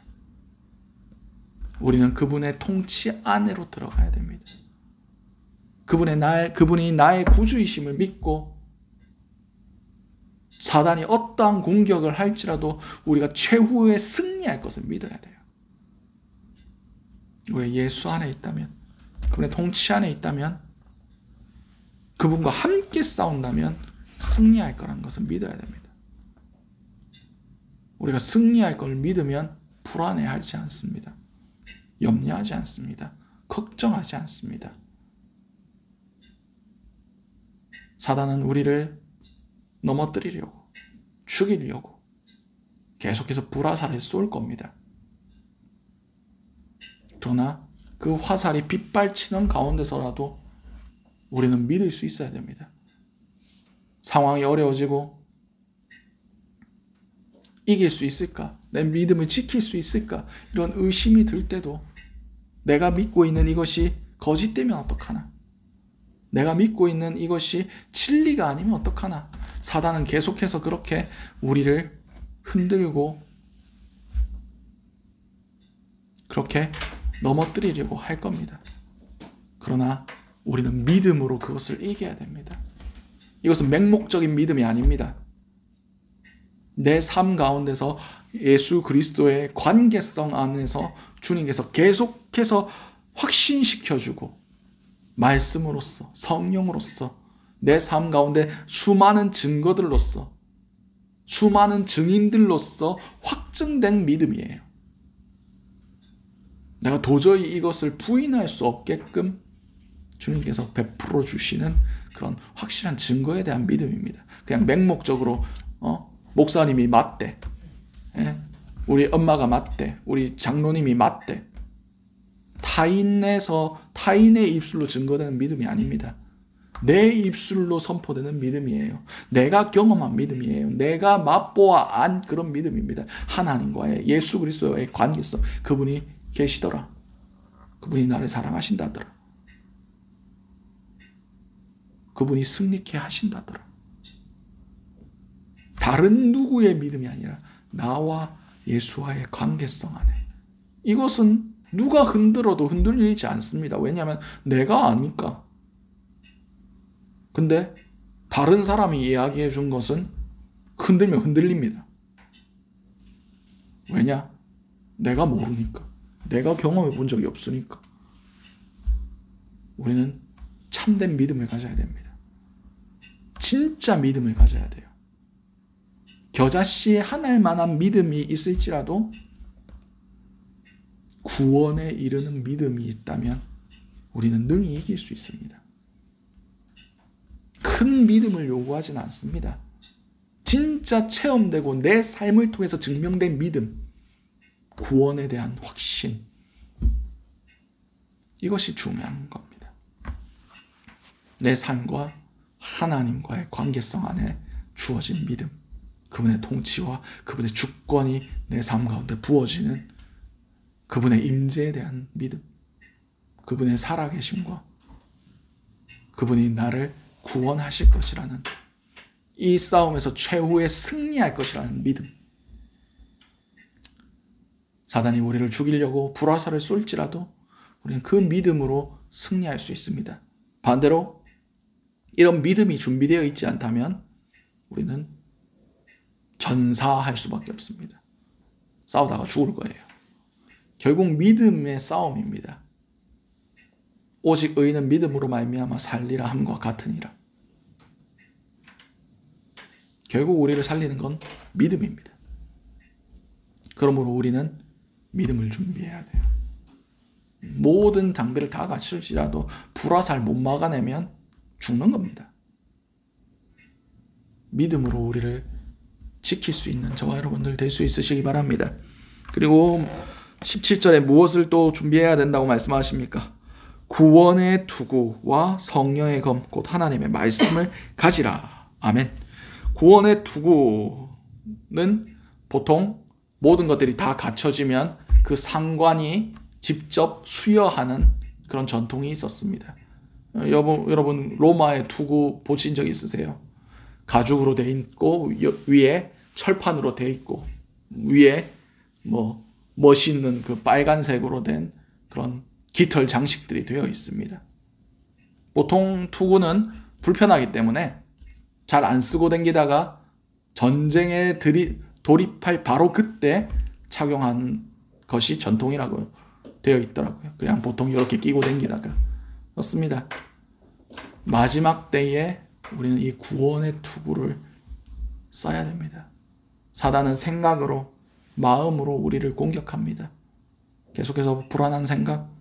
우리는 그분의 통치 안으로 들어가야 됩니다. 그분이 나의 구주이심을 믿고 사단이 어떠한 공격을 할지라도 우리가 최후에 승리할 것을 믿어야 돼요. 우리가 예수 안에 있다면, 그분의 통치 안에 있다면, 그분과 함께 싸운다면 승리할 거라는 것을 믿어야 됩니다. 우리가 승리할 걸 믿으면 불안해하지 않습니다. 염려하지 않습니다. 걱정하지 않습니다. 사단은 우리를 넘어뜨리려고, 죽이려고 계속해서 불화살을 쏠 겁니다. 그러나 그 화살이 빗발치는 가운데서라도 우리는 믿을 수 있어야 됩니다. 상황이 어려워지고 이길 수 있을까? 내 믿음을 지킬 수 있을까? 이런 의심이 들 때도 내가 믿고 있는 이것이 거짓되면 어떡하나? 내가 믿고 있는 이것이 진리가 아니면 어떡하나? 사단은 계속해서 그렇게 우리를 흔들고 그렇게 넘어뜨리려고 할 겁니다. 그러나 우리는 믿음으로 그것을 이겨야 됩니다. 이것은 맹목적인 믿음이 아닙니다. 내 삶 가운데서 예수 그리스도의 관계성 안에서 주님께서 계속해서 확신시켜주고 말씀으로써 성령으로써 내 삶 가운데 수많은 증거들로서 수많은 증인들로서 확증된 믿음이에요. 내가 도저히 이것을 부인할 수 없게끔 주님께서 베풀어 주시는 그런 확실한 증거에 대한 믿음입니다. 그냥 맹목적으로 목사님이 맞대, 우리 엄마가 맞대, 우리 장로님이 맞대. 타인의 입술로 증거되는 믿음이 아닙니다. 내 입술로 선포되는 믿음이에요. 내가 경험한 믿음이에요. 내가 맛보아 안 그런 믿음입니다. 하나님과의, 예수 그리스도와의 관계성. 그분이 계시더라. 그분이 나를 사랑하신다더라. 그분이 승리케 하신다더라. 다른 누구의 믿음이 아니라 나와 예수와의 관계성 안에. 이것은 누가 흔들어도 흔들리지 않습니다. 왜냐하면 내가 아니까. 근데 다른 사람이 이야기해 준 것은 흔들면 흔들립니다. 왜냐? 내가 모르니까. 내가 경험해 본 적이 없으니까. 우리는 참된 믿음을 가져야 됩니다. 진짜 믿음을 가져야 돼요. 겨자씨에 하나일 만한 믿음이 있을지라도 구원에 이르는 믿음이 있다면 우리는 능히 이길 수 있습니다. 큰 믿음을 요구하지는 않습니다. 진짜 체험되고 내 삶을 통해서 증명된 믿음, 구원에 대한 확신, 이것이 중요한 겁니다. 내 삶과 하나님과의 관계성 안에 주어진 믿음, 그분의 통치와 그분의 주권이 내 삶 가운데 부어지는 그분의 임재에 대한 믿음, 그분의 살아계심과 그분이 나를 구원하실 것이라는, 이 싸움에서 최후에 승리할 것이라는 믿음. 사단이 우리를 죽이려고 불화살을 쏠지라도 우리는 그 믿음으로 승리할 수 있습니다. 반대로 이런 믿음이 준비되어 있지 않다면 우리는 전사할 수밖에 없습니다. 싸우다가 죽을 거예요. 결국 믿음의 싸움입니다. 오직 의인은 믿음으로 말미암아 살리라 함과 같으니라. 결국 우리를 살리는 건 믿음입니다. 그러므로 우리는 믿음을 준비해야 돼요. 모든 장비를 다 갖출지라도 불화살 못 막아내면 죽는 겁니다. 믿음으로 우리를 지킬 수 있는 저와 여러분들 될 수 있으시기 바랍니다. 그리고 17절에 무엇을 또 준비해야 된다고 말씀하십니까? 구원의 투구와 성령의 검, 곧 하나님의 말씀을 가지라. 아멘. 구원의 투구는 보통 모든 것들이 다 갖춰지면 그 상관이 직접 수여하는 그런 전통이 있었습니다. 여러분 로마의 투구 보신 적 있으세요? 가죽으로 돼 있고 위에 철판으로 돼 있고 위에 멋있는 그 빨간색으로 된 그런 깃털 장식들이 되어 있습니다. 보통 투구는 불편하기 때문에 잘 안 쓰고 다니다가 전쟁에 돌입할 바로 그때 착용한 것이 전통이라고 되어 있더라고요. 그냥 보통 이렇게 끼고 다니다가. 그렇습니다. 마지막 때에 우리는 이 구원의 투구를 써야 됩니다. 사단은 생각으로, 마음으로 우리를 공격합니다. 계속해서 불안한 생각,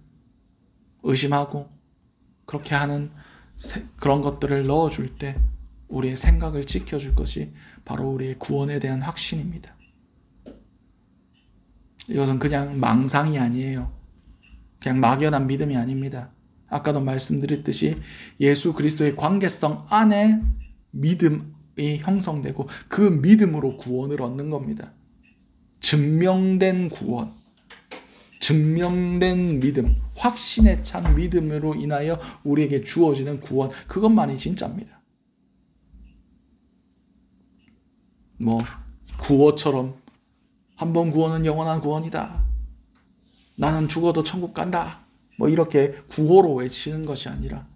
의심하고 그렇게 하는 그런 것들을 넣어줄 때 우리의 생각을 지켜줄 것이 바로 우리의 구원에 대한 확신입니다. 이것은 그냥 망상이 아니에요. 그냥 막연한 믿음이 아닙니다. 아까도 말씀드렸듯이 예수 그리스도의 관계성 안에 믿음이 형성되고 그 믿음으로 구원을 얻는 겁니다. 증명된 구원, 증명된 믿음, 확신에 찬 믿음으로 인하여 우리에게 주어지는 구원, 그것만이 진짜입니다. 구어처럼 한 번 구원은 영원한 구원이다. 나는 죽어도 천국 간다. 이렇게 구호로 외치는 것이 아니라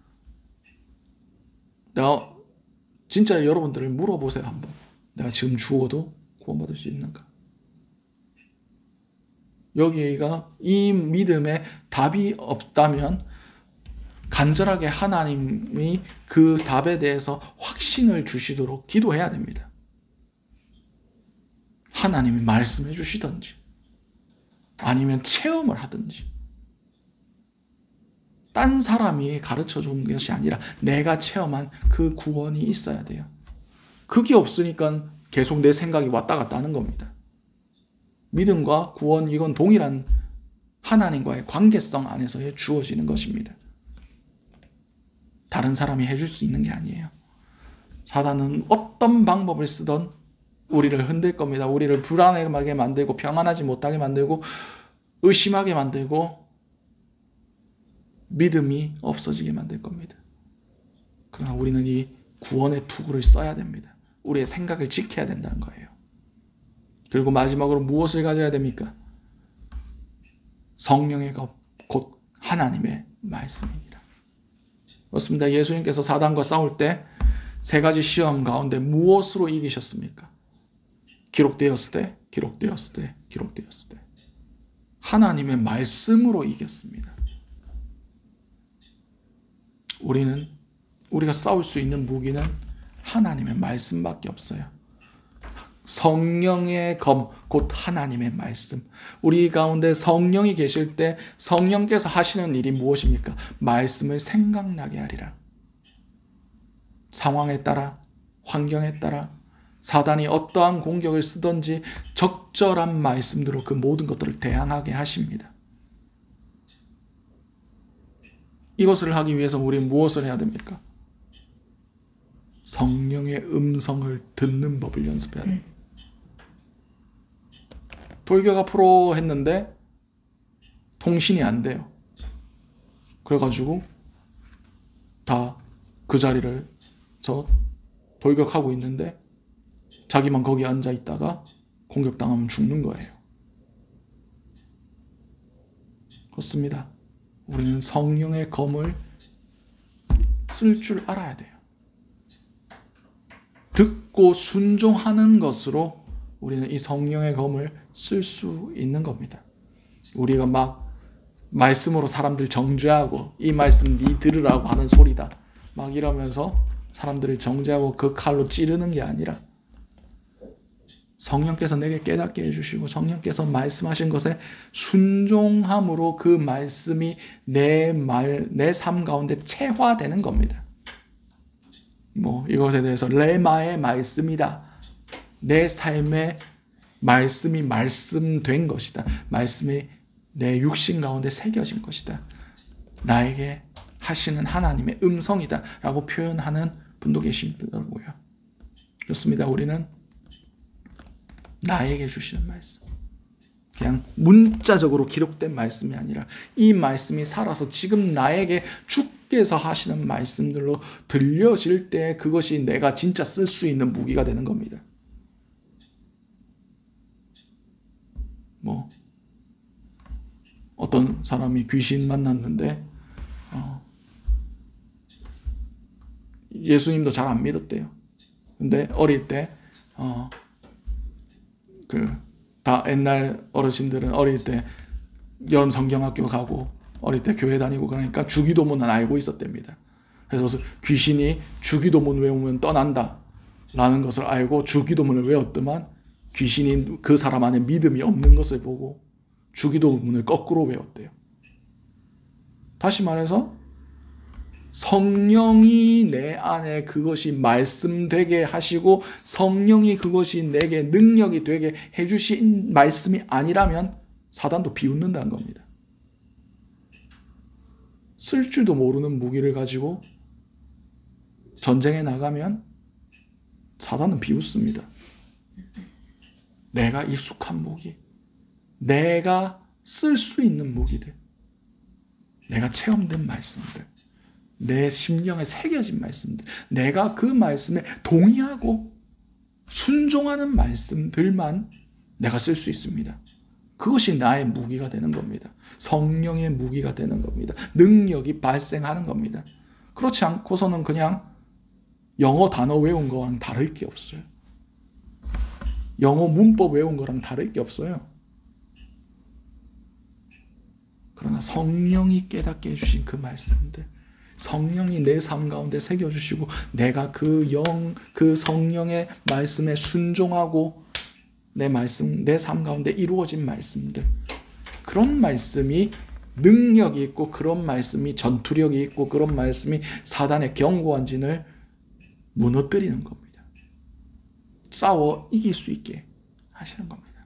내가 진짜 여러분들을 물어보세요. 한번. 내가 지금 죽어도 구원받을 수 있는가? 여기가 이 믿음에 답이 없다면 간절하게 하나님이 그 답에 대해서 확신을 주시도록 기도해야 됩니다. 하나님이 말씀해 주시든지 아니면 체험을 하든지 딴 사람이 가르쳐 준 것이 아니라 내가 체험한 그 구원이 있어야 돼요. 그게 없으니까 계속 내 생각이 왔다 갔다 하는 겁니다. 믿음과 구원, 이건 동일한 하나님과의 관계성 안에서 주어지는 것입니다. 다른 사람이 해줄 수 있는 게 아니에요. 사단은 어떤 방법을 쓰던 우리를 흔들 겁니다. 우리를 불안하게 만들고 평안하지 못하게 만들고 의심하게 만들고 믿음이 없어지게 만들 겁니다. 그러나 우리는 이 구원의 투구를 써야 됩니다. 우리의 생각을 지켜야 된다는 거예요. 그리고 마지막으로 무엇을 가져야 됩니까? 성령의 것, 곧 하나님의 말씀입니다. 그렇습니다. 예수님께서 사단과 싸울 때 세 가지 시험 가운데 무엇으로 이기셨습니까? 기록되었을 때, 기록되었을 때, 기록되었을 때. 하나님의 말씀으로 이겼습니다. 우리가 싸울 수 있는 무기는 하나님의 말씀밖에 없어요. 성령의 검, 곧 하나님의 말씀. 우리 가운데 성령이 계실 때 성령께서 하시는 일이 무엇입니까? 말씀을 생각나게 하리라. 상황에 따라, 환경에 따라 사단이 어떠한 공격을 쓰든지 적절한 말씀대로 그 모든 것들을 대항하게 하십니다. 이것을 하기 위해서 우리는 무엇을 해야 됩니까? 성령의 음성을 듣는 법을 연습해야 됩니다. 돌격 앞으로 했는데 통신이 안 돼요. 그래가지고 다 그 자리를 돌격하고 있는데 자기만 거기 앉아 있다가 공격당하면 죽는 거예요. 그렇습니다. 우리는 성령의 검을 쓸 줄 알아야 돼요. 듣고 순종하는 것으로 우리는 이 성령의 검을 쓸 수 있는 겁니다. 우리가 막 말씀으로 사람들 정죄하고 이 말씀 네 들으라고 하는 소리다 막 이러면서 사람들을 정죄하고 그 칼로 찌르는 게 아니라 성령께서 내게 깨닫게 해주시고 성령께서 말씀하신 것에 순종함으로 그 말씀이 내 삶 가운데 체화되는 겁니다. 이것에 대해서 레마의 말씀이다. 내 삶에 말씀이 말씀된 것이다. 말씀이 내 육신 가운데 새겨진 것이다. 나에게 하시는 하나님의 음성이다 라고 표현하는 분도 계시더라고요. 그렇습니다. 우리는 나에게 주시는 말씀, 그냥 문자적으로 기록된 말씀이 아니라 이 말씀이 살아서 지금 나에게 주께서 하시는 말씀들로 들려질 때 그것이 내가 진짜 쓸 수 있는 무기가 되는 겁니다. 어떤 사람이 귀신 만났는데 예수님도 잘 안 믿었대요. 근데 어릴 때 다 옛날 어르신들은 어릴 때 여름 성경학교 가고 어릴 때 교회 다니고 그러니까 주기도문은 알고 있었답니다. 그래서 귀신이 주기도문 외우면 떠난다 라는 것을 알고 주기도문을 외웠더만 귀신이 그 사람 안에 믿음이 없는 것을 보고 주기도문을 거꾸로 외웠대요. 다시 말해서 성령이 내 안에 그것이 말씀되게 하시고 성령이 그것이 내게 능력이 되게 해주신 말씀이 아니라면 사단도 비웃는다는 겁니다. 쓸 줄도 모르는 무기를 가지고 전쟁에 나가면 사단은 비웃습니다. 내가 익숙한 무기, 내가 쓸 수 있는 무기들, 내가 체험된 말씀들, 내 심령에 새겨진 말씀들, 내가 그 말씀에 동의하고 순종하는 말씀들만 내가 쓸 수 있습니다. 그것이 나의 무기가 되는 겁니다. 성령의 무기가 되는 겁니다. 능력이 발생하는 겁니다. 그렇지 않고서는 그냥 영어 단어 외운 거랑 다를 게 없어요. 영어 문법 외운 거랑 다를 게 없어요. 그러나 성령이 깨닫게 해주신 그 말씀들, 성령이 내 삶 가운데 새겨주시고 내가 그 성령의 말씀에 순종하고 내 삶 가운데 이루어진 말씀들, 그런 말씀이 능력이 있고 그런 말씀이 전투력이 있고 그런 말씀이 사단의 견고한 진을 무너뜨리는 겁니다. 싸워 이길 수 있게 하시는 겁니다.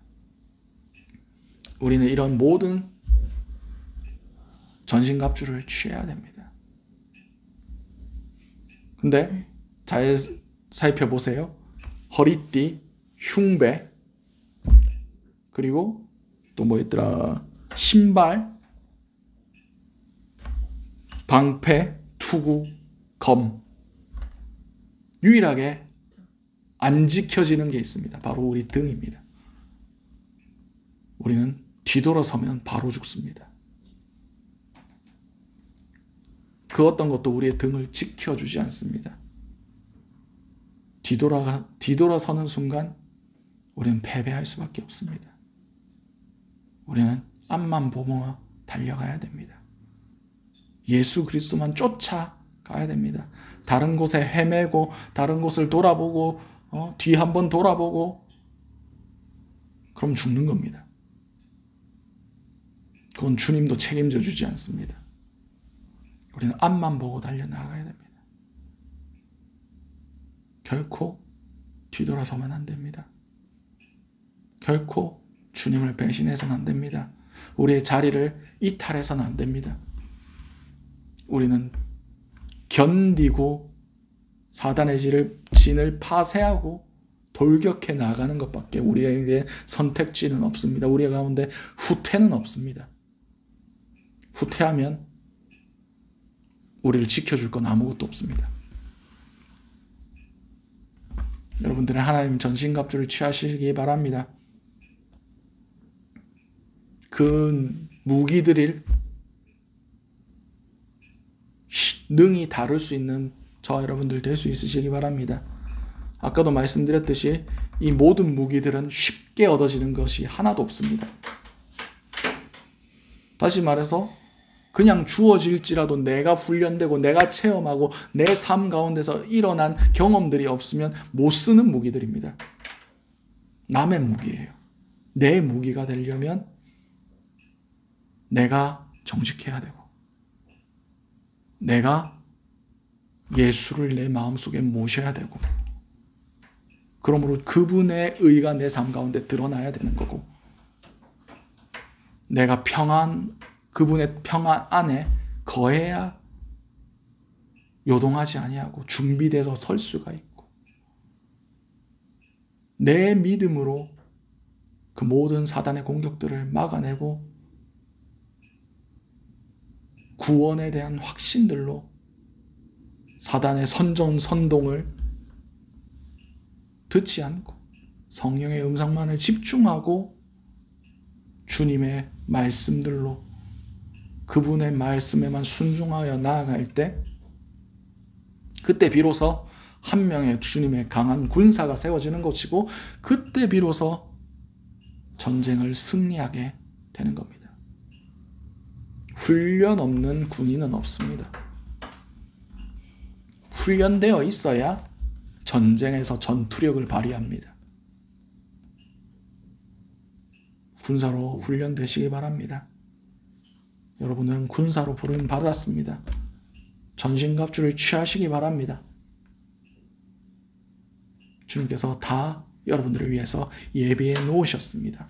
우리는 이런 모든 전신갑주를 취해야 됩니다. 근데 잘 살펴보세요. 허리띠, 흉배, 그리고 또 뭐 있더라? 신발, 방패, 투구, 검. 유일하게 안 지켜지는 게 있습니다. 바로 우리 등입니다. 우리는 뒤돌아서면 바로 죽습니다. 그 어떤 것도 우리의 등을 지켜주지 않습니다. 뒤돌아서는 순간 우리는 패배할 수밖에 없습니다. 우리는 앞만 보며 달려가야 됩니다. 예수 그리스도만 쫓아가야 됩니다. 다른 곳에 헤매고 다른 곳을 돌아보고 뒤 한번 돌아보고 그럼 죽는 겁니다. 그건 주님도 책임져 주지 않습니다. 우리는 앞만 보고 달려나가야 됩니다. 결코 뒤돌아서면 안 됩니다. 결코 주님을 배신해서는 안 됩니다. 우리의 자리를 이탈해서는 안 됩니다. 우리는 견디고 사단의 진을 파쇄하고 돌격해 나가는 것밖에 우리에게 선택지는 없습니다. 우리 가운데 후퇴는 없습니다. 후퇴하면 우리를 지켜줄 건 아무것도 없습니다. 여러분들은 하나님 전신갑주를 취하시기 바랍니다. 그 무기들을 능히 다룰 수 있는 저와 여러분들 될 수 있으시기 바랍니다. 아까도 말씀드렸듯이 이 모든 무기들은 쉽게 얻어지는 것이 하나도 없습니다. 다시 말해서 그냥 주어질지라도 내가 훈련되고 내가 체험하고 내 삶 가운데서 일어난 경험들이 없으면 못 쓰는 무기들입니다. 남의 무기예요. 내 무기가 되려면 내가 정직해야 되고 내가 예수를 내 마음속에 모셔야 되고 그러므로 그분의 의가 내 삶 가운데 드러나야 되는 거고 내가 그분의 평안 안에 거해야 요동하지 아니하고 준비돼서 설 수가 있고 내 믿음으로 그 모든 사단의 공격들을 막아내고 구원에 대한 확신들로 사단의 선동을 듣지 않고 성령의 음성만을 집중하고 주님의 말씀들로 그분의 말씀에만 순종하여 나아갈 때 그때 비로소 한 명의 주님의 강한 군사가 세워지는 것이고 그때 비로소 전쟁을 승리하게 되는 겁니다. 훈련 없는 군인은 없습니다. 훈련되어 있어야 전쟁에서 전투력을 발휘합니다. 군사로 훈련되시기 바랍니다. 여러분은 군사로 부름 받았습니다. 전신갑주를 취하시기 바랍니다. 주님께서 다 여러분들을 위해서 예비해 놓으셨습니다.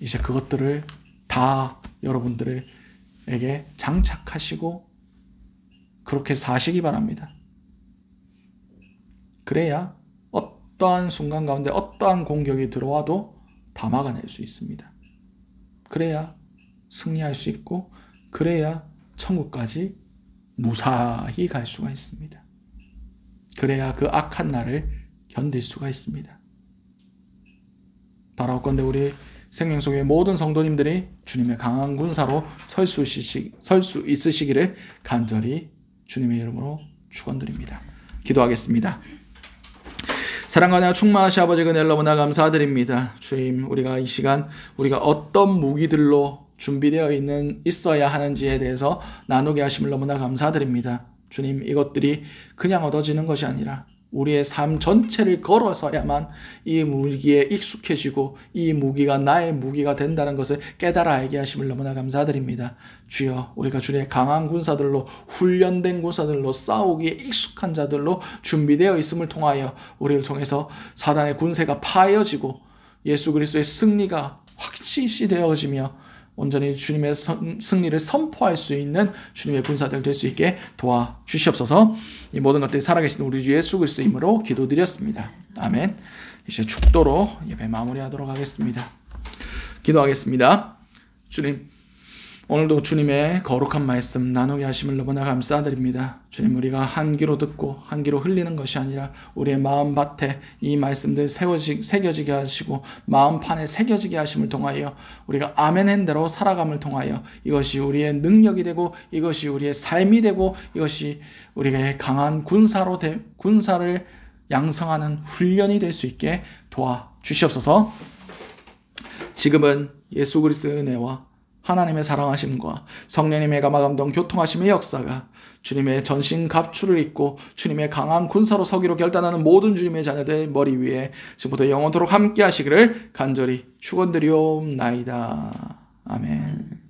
이제 그것들을 다 여러분들에게 장착하시고 그렇게 사시기 바랍니다. 그래야 어떠한 순간 가운데 어떠한 공격이 들어와도 다 막아낼 수 있습니다. 그래야 승리할 수 있고 그래야 천국까지 무사히 갈 수가 있습니다. 그래야 그 악한 날을 견딜 수가 있습니다. 바라옵건대 우리 생명 속의 모든 성도님들이 주님의 강한 군사로 설 수 있으시기를 간절히 주님의 이름으로 축원드립니다. 기도하겠습니다. 사랑과 은혜가 충만하신 아버지 은혜를 너무나 감사드립니다. 주님, 우리가 이 시간 우리가 어떤 무기들로 준비되어 있어야 하는지에 대해서 나누게 하심을 너무나 감사드립니다. 주님, 이것들이 그냥 얻어지는 것이 아니라 우리의 삶 전체를 걸어서야만 이 무기에 익숙해지고 이 무기가 나의 무기가 된다는 것을 깨달아 알게 하심을 너무나 감사드립니다. 주여, 우리가 주님의 강한 군사들로 훈련된 군사들로 싸우기에 익숙한 자들로 준비되어 있음을 통하여 우리를 통해서 사단의 군세가 파여지고 예수 그리스도의 승리가 확실시 되어지며 온전히 주님의 승리를 선포할 수 있는 주님의 군사들 될 수 있게 도와주시옵소서. 이 모든 것들이 살아계신 우리 주 예수 그리스도의 이름으로 기도드렸습니다. 아멘. 이제 축도로 예배 마무리하도록 하겠습니다. 기도하겠습니다. 주님, 오늘도 주님의 거룩한 말씀 나누게 하심을 너무나 감사드립니다. 주님, 우리가 한 귀로 듣고 한 귀로 흘리는 것이 아니라 우리의 마음밭에 이 말씀들 새겨지게 하시고 마음판에 새겨지게 하심을 통하여 우리가 아멘한 대로 살아감을 통하여 이것이 우리의 능력이 되고 이것이 우리의 삶이 되고 이것이 우리의 강한 군사를 양성하는 훈련이 될 수 있게 도와주시옵소서. 지금은 예수 그리스도의 은혜와 하나님의 사랑하심과 성령님의 감화감동 교통하심의 역사가 주님의 전신 갑주를 입고 주님의 강한 군사로 서기로 결단하는 모든 주님의 자녀들 머리 위에 지금부터 영원토록 함께 하시기를 간절히 축원드리옵나이다. 아멘.